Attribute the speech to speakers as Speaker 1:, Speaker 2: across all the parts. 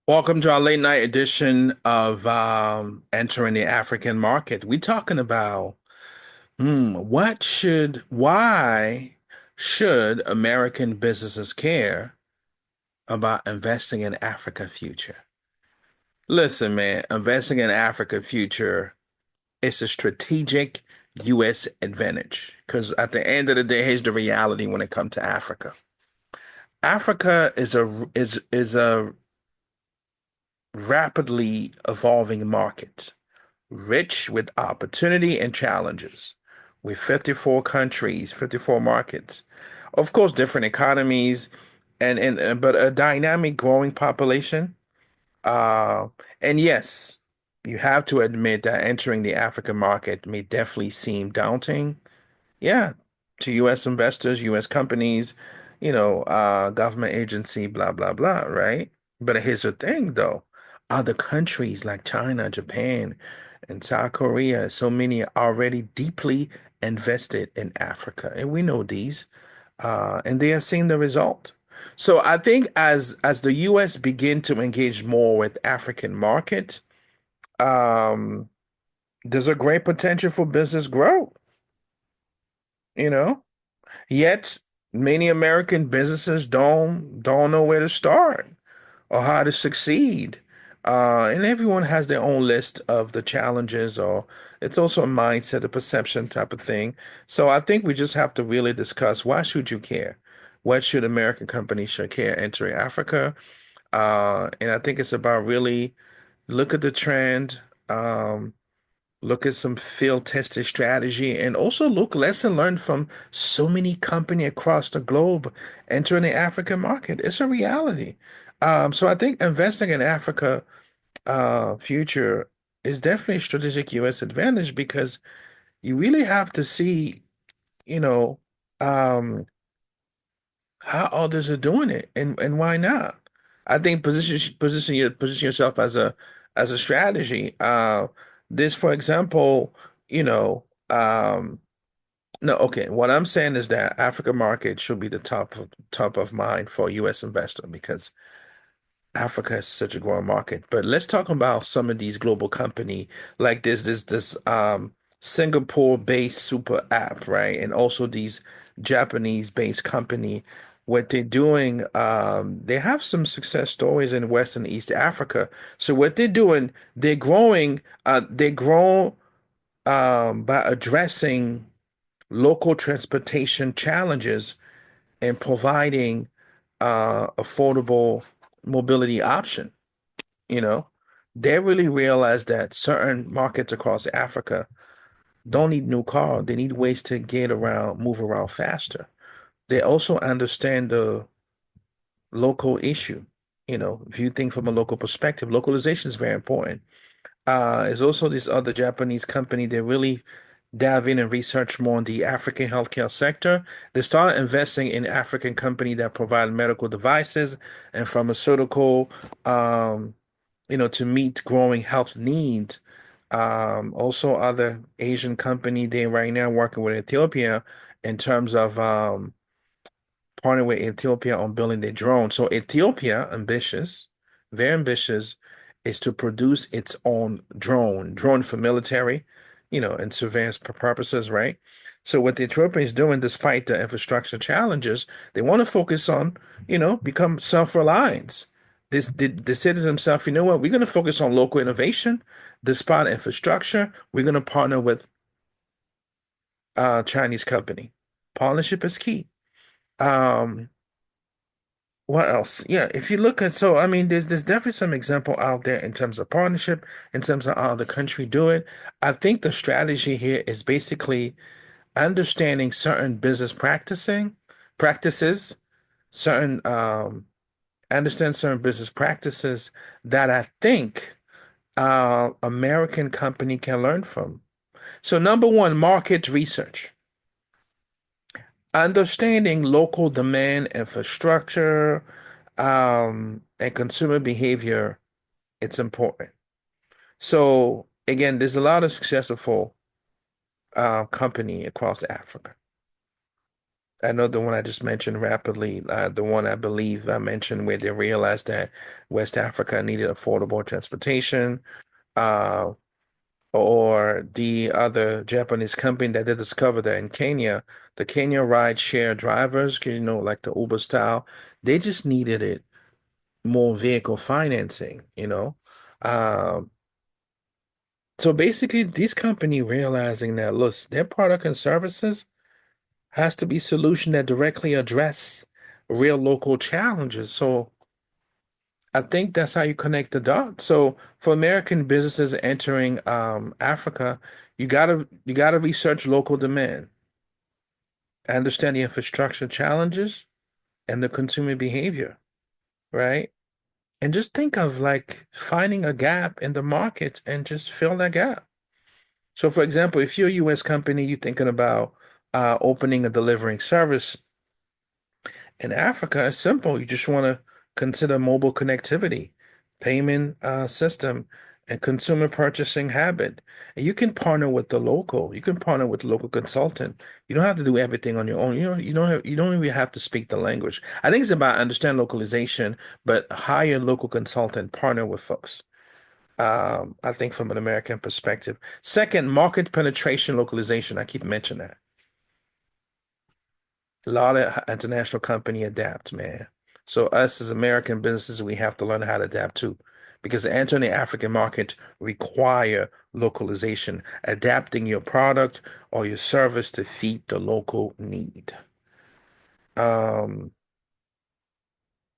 Speaker 1: Welcome to our late night edition of Entering the African Market. We're talking about why should American businesses care about investing in Africa future? Listen, man, investing in Africa future is a strategic U.S. advantage because at the end of the day, here's the reality when it comes to Africa. Africa is a rapidly evolving market, rich with opportunity and challenges, with 54 countries, 54 markets. Of course, different economies and but a dynamic growing population. Uh, and yes, you have to admit that entering the African market may definitely seem daunting. Yeah, to US investors, US companies, government agency, blah, blah, blah, right? But here's the thing though. Other countries like China, Japan, and South Korea, so many are already deeply invested in Africa. And we know these, and they are seeing the result. So I think as the US begin to engage more with African market, um, there's a great potential for business growth, you know? Yet many American businesses don't know where to start or how to succeed. And everyone has their own list of the challenges, or it's also a mindset, a perception type of thing. So I think we just have to really discuss why should you care? What should American companies should care entering Africa? And I think it's about really look at the trend. Look at some field tested strategy and also look lesson learned from so many company across the globe entering the African market. It's a reality. So I think investing in Africa future is definitely a strategic US advantage because you really have to see, you know, um, how others are doing it and why not. I think position yourself as a strategy. This, for example, you know, no, okay. What I'm saying is that Africa market should be the top of mind for U.S. investor because Africa is such a growing market. But let's talk about some of these global company like this Singapore-based super app, right? And also these Japanese-based company. What they're doing, they have some success stories in West and East Africa. So what they're doing, they grow by addressing local transportation challenges and providing affordable mobility option. You know, they really realize that certain markets across Africa don't need new car. They need ways to get around, move around faster. They also understand the local issue, view things from a local perspective. Localization is very important. There's also this other Japanese company. They really dive in and research more on the African healthcare sector. They started investing in African company that provide medical devices and pharmaceutical, to meet growing health needs. Also other Asian company, they right now working with Ethiopia in terms of partnering with Ethiopia on building their drone. So Ethiopia, ambitious, very ambitious, is to produce its own drone for military, and surveillance purposes, right? So what the Ethiopia is doing, despite the infrastructure challenges, they want to focus on, become self-reliant. They said to themselves, you know what, we're going to focus on local innovation, despite infrastructure. We're going to partner with a Chinese company. Partnership is key. Um, What else? Yeah, if you look at so I mean there's definitely some example out there in terms of partnership, in terms of how the country do it. I think the strategy here is basically understanding certain business practices, certain understand certain business practices that I think American company can learn from. So number one, market research. Understanding local demand, infrastructure, and consumer behavior, it's important. So again, there's a lot of successful company across Africa. I know the one I just mentioned rapidly, the one I believe I mentioned where they realized that West Africa needed affordable transportation, uh, or the other Japanese company that they discovered that in Kenya, the Kenya ride share drivers, like the Uber style, they just needed it more vehicle financing. Um, so basically, this company realizing that, look, their product and services has to be solution that directly address real local challenges. So I think that's how you connect the dots. So for American businesses entering Africa, you gotta research local demand, understand the infrastructure challenges and the consumer behavior, right? And just think of like finding a gap in the market and just fill that gap. So for example, if you're a US company, you're thinking about opening a delivering service in Africa, it's simple. You just want to consider mobile connectivity, payment system, and consumer purchasing habit. And you can partner with the local. You can partner with the local consultant. You don't have to do everything on your own. You don't even have to speak the language. I think it's about understand localization, but hire local consultant, partner with folks. I think from an American perspective. Second, market penetration localization. I keep mentioning that. A lot of international company adapt, man. So us as American businesses, we have to learn how to adapt too, because entering the African market require localization, adapting your product or your service to feed the local need. Um,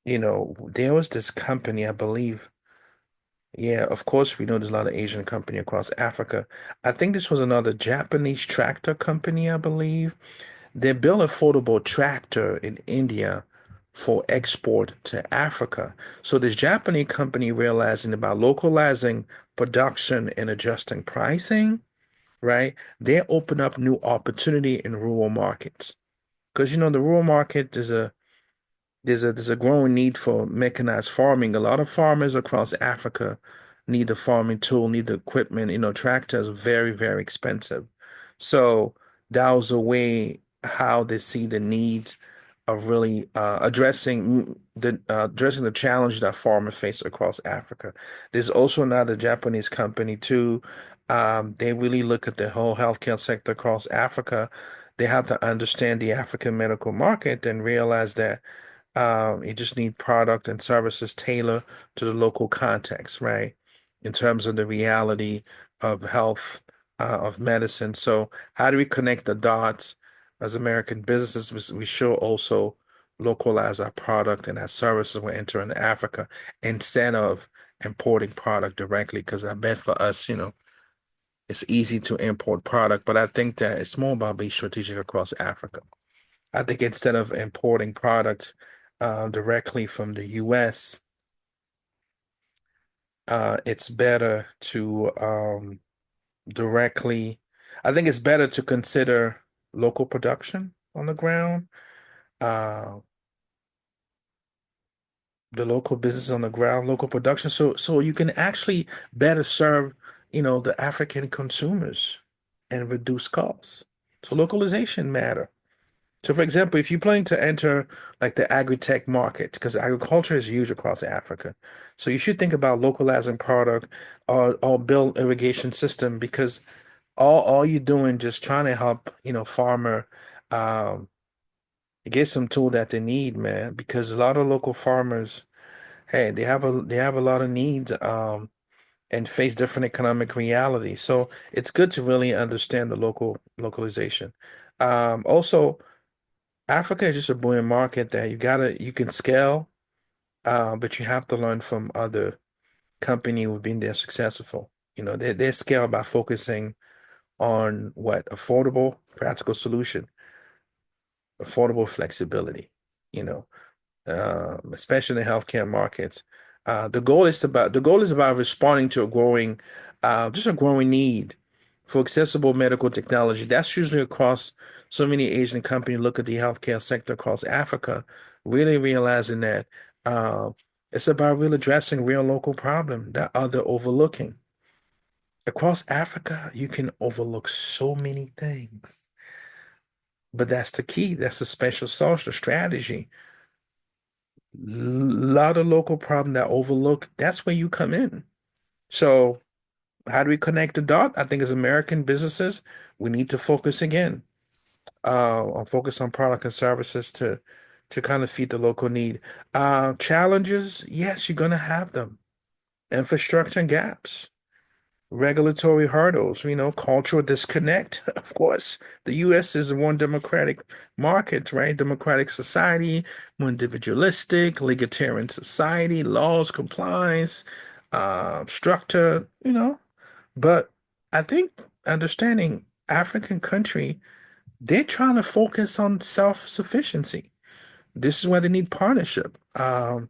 Speaker 1: there was this company, I believe. Yeah, of course, we know there's a lot of Asian company across Africa. I think this was another Japanese tractor company, I believe. They built a foldable tractor in India for export to Africa. So this Japanese company realizing about localizing production and adjusting pricing, right? They open up new opportunity in rural markets. Because the rural market there's a growing need for mechanized farming. A lot of farmers across Africa need the farming tool, need the equipment. Tractors are very, very expensive. So that was a way how they see the needs of really addressing the challenge that farmers face across Africa. There's also another Japanese company too. They really look at the whole healthcare sector across Africa. They have to understand the African medical market and realize that you just need product and services tailored to the local context, right? In terms of the reality of health, of medicine. So, how do we connect the dots as American businesses? We should also localize our product and our services when entering Africa instead of importing product directly. Because I bet for us, it's easy to import product, but I think that it's more about being strategic across Africa. I think instead of importing products directly from the US, it's better to directly, I think it's better to consider local production on the ground, uh, the local business on the ground, local production, so you can actually better serve, the African consumers and reduce costs. So localization matter. So, for example, if you're planning to enter like the agri-tech market, because agriculture is huge across Africa, so you should think about localizing product or build irrigation system because all you're doing just trying to help, farmer um, get some tool that they need, man. Because a lot of local farmers, hey, they have a lot of needs and face different economic realities. So it's good to really understand the localization. Also. Africa is just a buoyant market that you can scale, but you have to learn from other company who've been there successful. They scale by focusing on what affordable, practical solution, affordable flexibility, you know, especially in the healthcare markets. The goal is about responding to just a growing need for accessible medical technology. That's usually across so many Asian companies look at the healthcare sector across Africa, really realizing that uh, it's about really addressing real local problem that other overlooking. Across Africa, you can overlook so many things. But that's the key. That's a special sauce, the strategy. Lot of local problem that overlooked. That's where you come in. So how do we connect the dot? I think as American businesses, we need to focus again, on focus on product and services to kind of feed the local need. Challenges, yes, you're gonna have them. Infrastructure gaps, regulatory hurdles, cultural disconnect. Of course, the U.S. is a one democratic market, right? Democratic society, more individualistic, egalitarian society, laws, compliance, structure, But I think understanding African country, they're trying to focus on self-sufficiency. This is why they need partnership. That's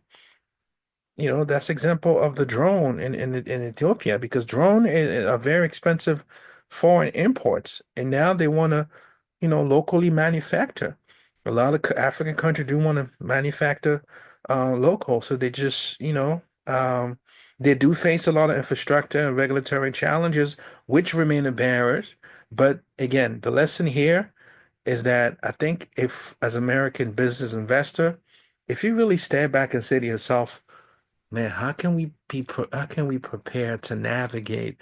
Speaker 1: example of the drone in Ethiopia because drone are very expensive foreign imports, and now they want to, locally manufacture. A lot of African countries do want to manufacture local, so they just, they do face a lot of infrastructure and regulatory challenges, which remain a barriers. But again, the lesson here is that I think if, as American business investor, if you really stand back and say to yourself, man, how can we prepare to navigate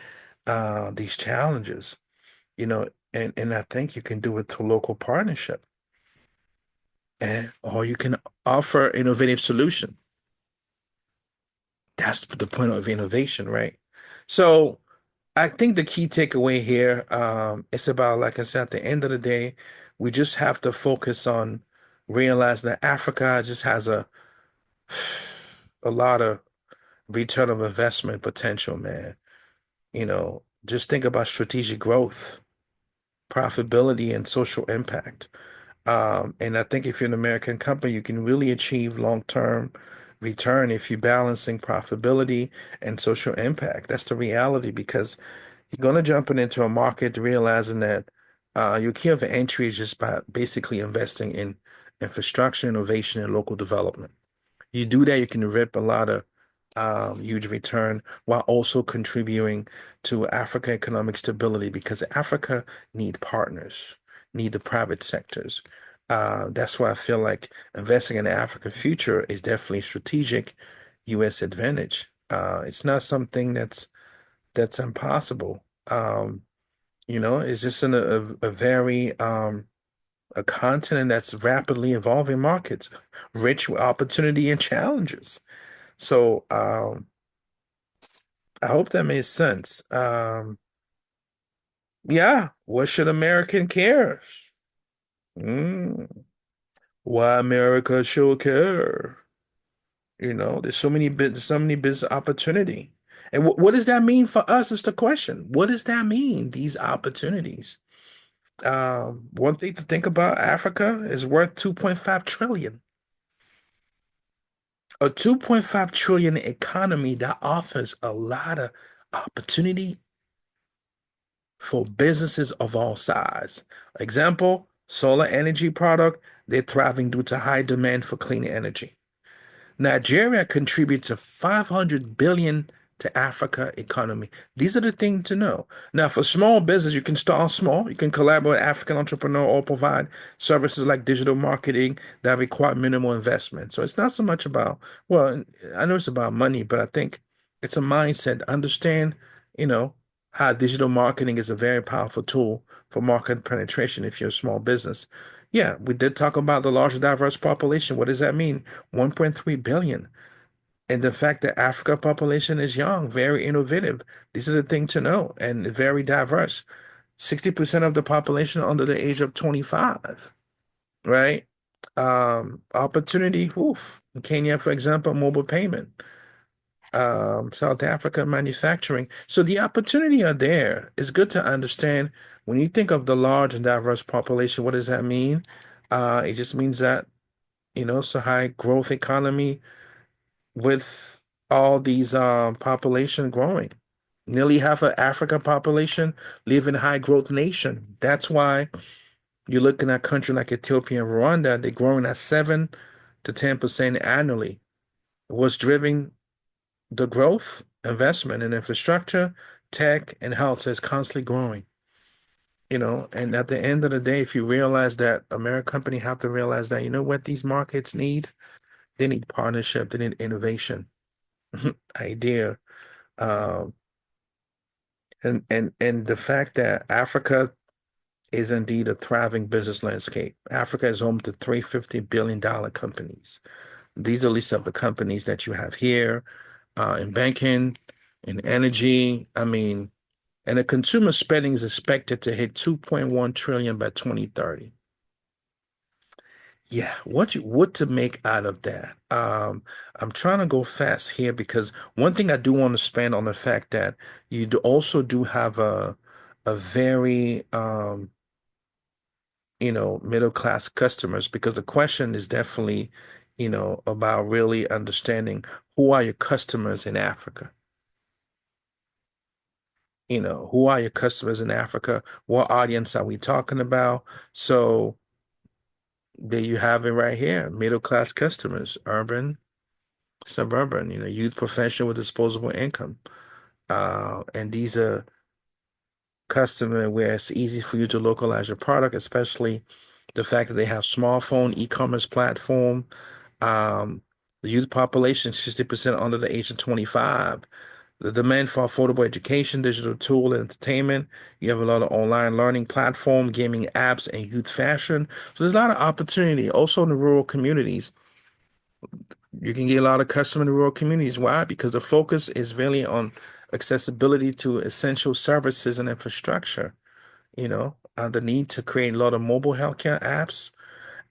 Speaker 1: these challenges? And I think you can do it through local partnership, and or you can offer innovative solution. That's the point of innovation, right? So I think the key takeaway here, it's about, like I said, at the end of the day, we just have to focus on realizing that Africa just has a lot of return of investment potential, man. Just think about strategic growth, profitability, and social impact. And I think if you're an American company, you can really achieve long-term return if you're balancing profitability and social impact. That's the reality because you're going to jump into a market realizing that your key of entry is just by basically investing in infrastructure, innovation, and local development. You do that, you can rip a lot of huge return while also contributing to Africa economic stability because Africa need partners, need the private sectors. That's why I feel like investing in the African future is definitely strategic U.S. advantage. It's not something that's impossible. It's just in a very a continent that's rapidly evolving markets, rich with opportunity and challenges. So I hope that made sense. Yeah, what should American care? Mm, why America should care? There's so many business opportunity. And what does that mean for us is the question. What does that mean, these opportunities? One thing to think about, Africa is worth 2.5 trillion. A 2.5 trillion economy that offers a lot of opportunity for businesses of all size. Example, solar energy product, they're thriving due to high demand for clean energy. Nigeria contributes to 500 billion to Africa economy. These are the things to know. Now, for small business, you can start small. You can collaborate with African entrepreneur or provide services like digital marketing that require minimal investment. So it's not so much about, well, I know it's about money, but I think it's a mindset. Understand, you know, how digital marketing is a very powerful tool for market penetration if you're a small business. Yeah, we did talk about the large diverse population. What does that mean? 1.3 billion. And the fact that Africa population is young, very innovative. These are the things to know and very diverse. 60% of the population under the age of 25, right? Opportunity, oof. In Kenya, for example, mobile payment. South Africa manufacturing. So the opportunity are there. It's good to understand when you think of the large and diverse population, what does that mean? It just means that, it's a high growth economy with all these population growing. Nearly half of Africa population live in high growth nation. That's why you're looking at countries like Ethiopia and Rwanda, they're growing at 7 to 10% annually. What's driving the growth? Investment in infrastructure, tech, and health is constantly growing. And at the end of the day, if you realize that American company have to realize that, you know what these markets need? They need partnership, they need innovation, idea. Um, and the fact that Africa is indeed a thriving business landscape. Africa is home to $350 billion companies. These are least of the companies that you have here, in banking, in energy. I mean, and the consumer spending is expected to hit 2.1 trillion by 2030. Yeah, what to make out of that? I'm trying to go fast here because one thing I do want to spend on the fact that also do have a very middle class customers, because the question is definitely, about really understanding who are your customers in Africa. Who are your customers in Africa? What audience are we talking about? So there you have it right here. Middle class customers, urban, suburban, youth professional with disposable income. And these are customer where it's easy for you to localize your product, especially the fact that they have smartphone, e-commerce platform. Um, the youth population, 60% under the age of 25. The demand for affordable education, digital tool, and entertainment. You have a lot of online learning platform, gaming apps, and youth fashion. So there's a lot of opportunity. Also in the rural communities, you can get a lot of customer in the rural communities. Why? Because the focus is really on accessibility to essential services and infrastructure. The need to create a lot of mobile healthcare apps,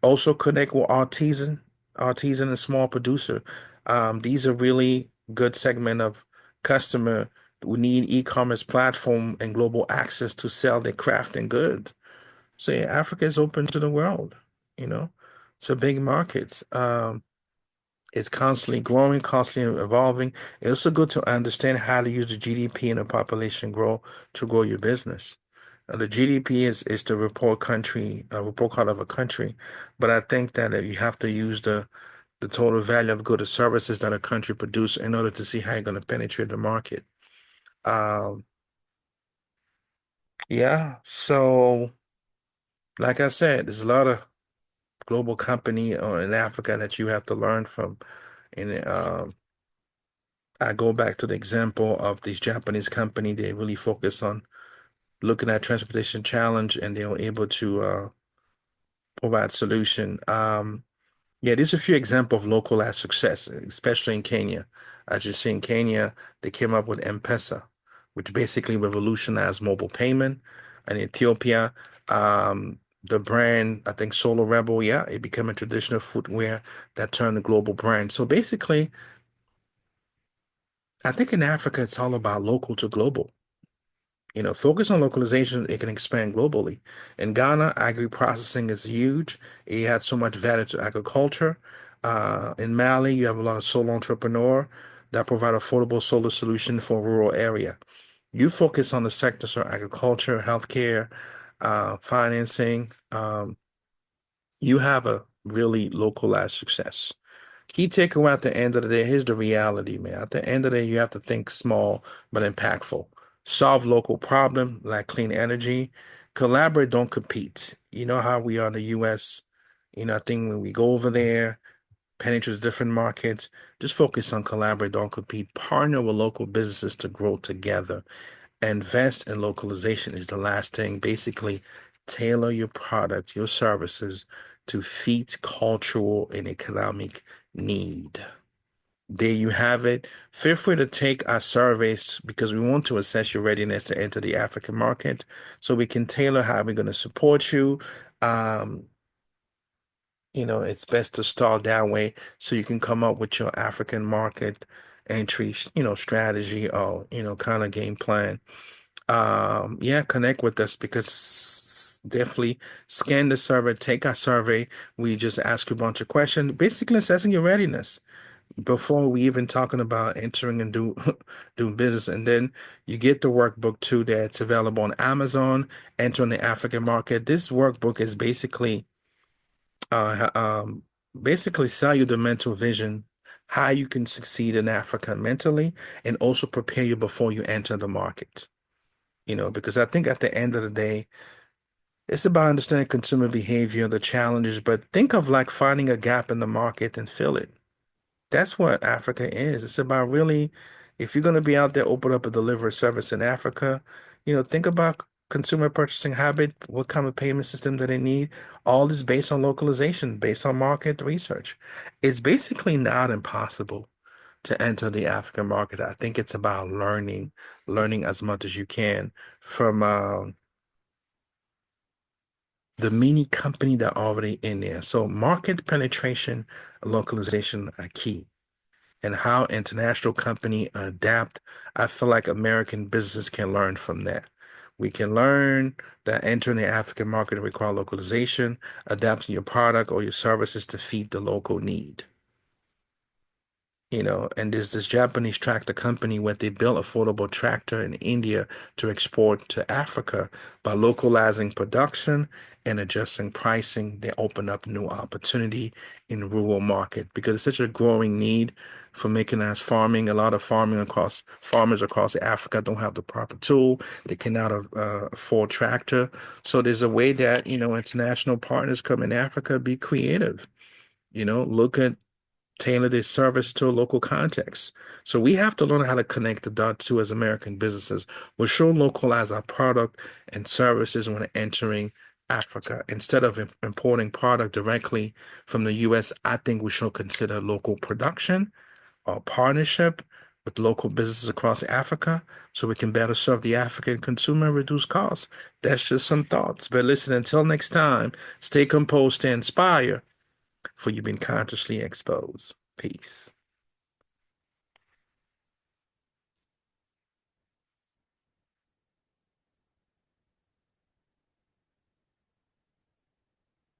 Speaker 1: also connect with artisan and small producer. These are really good segment of customer who need e-commerce platform and global access to sell their craft and goods. So yeah, Africa is open to the world, you know. It's a big markets. It's constantly growing, constantly evolving. It's also good to understand how to use the GDP and the population grow to grow your business. The GDP is the report card of a country, but I think that you have to use the total value of goods or services that a country produces in order to see how you're going to penetrate the market. Um, yeah, so like I said, there's a lot of global company in Africa that you have to learn from. And I go back to the example of this Japanese company. They really focus on looking at transportation challenge, and they were able to provide solution. Yeah, there's a few examples of localized success, especially in Kenya. As you see in Kenya, they came up with M-Pesa, which basically revolutionized mobile payment. In Ethiopia, the brand, I think Solo Rebel, yeah, it became a traditional footwear that turned a global brand. So basically, I think in Africa, it's all about local to global. Focus on localization, it can expand globally. In Ghana, agri-processing is huge. It has so much value to agriculture. In Mali, you have a lot of solar entrepreneur that provide affordable solar solution for rural area. You focus on the sectors of agriculture, healthcare, financing. You have a really localized success. Key takeaway at the end of the day, here's the reality, man. At the end of the day, you have to think small but impactful. Solve local problem like clean energy. Collaborate, don't compete. You know how we are in the US. I think when we go over there, penetrate different markets, just focus on collaborate, don't compete. Partner with local businesses to grow together. Invest in localization is the last thing. Basically, tailor your product, your services to fit cultural and economic need. There you have it. Feel free to take our surveys because we want to assess your readiness to enter the African market so we can tailor how we're going to support you. Um, it's best to start that way so you can come up with your African market entry, strategy or, kind of game plan. Yeah, connect with us because definitely scan the survey, take our survey. We just ask you a bunch of questions, basically assessing your readiness before we even talking about entering and doing business. And then you get the workbook too that's available on Amazon, entering the African market. This workbook is uh um basically sell you the mental vision, how you can succeed in Africa mentally, and also prepare you before you enter the market. Because I think at the end of the day, It's about understanding consumer behavior, the challenges, but think of like finding a gap in the market and fill it. That's what Africa is. It's about really, if you're going to be out there, open up a delivery service in Africa, think about consumer purchasing habit, what kind of payment system do they need? All is based on localization, based on market research. It's basically not impossible to enter the African market. I think it's about learning as much as you can from the mini company that are already in there. So market penetration, localization are key. And how international company adapt. I feel like American business can learn from that. We can learn that entering the African market require localization, adapting your product or your services to feed the local need. And there's this Japanese tractor company where they built affordable tractor in India to export to Africa by localizing production and adjusting pricing. They open up new opportunity in rural market because it's such a growing need for mechanized farming. A lot of farmers across Africa don't have the proper tool. They cannot afford tractor. So there's a way that, international partners come in Africa, be creative. Look at tailor this service to a local context. So we have to learn how to connect the dots too as American businesses. We should localize our product and services when entering Africa. Instead of importing product directly from the US, I think we should consider local production or partnership with local businesses across Africa so we can better serve the African consumer and reduce costs. That's just some thoughts. But listen, until next time, stay composed to inspire for you've been consciously exposed. Peace.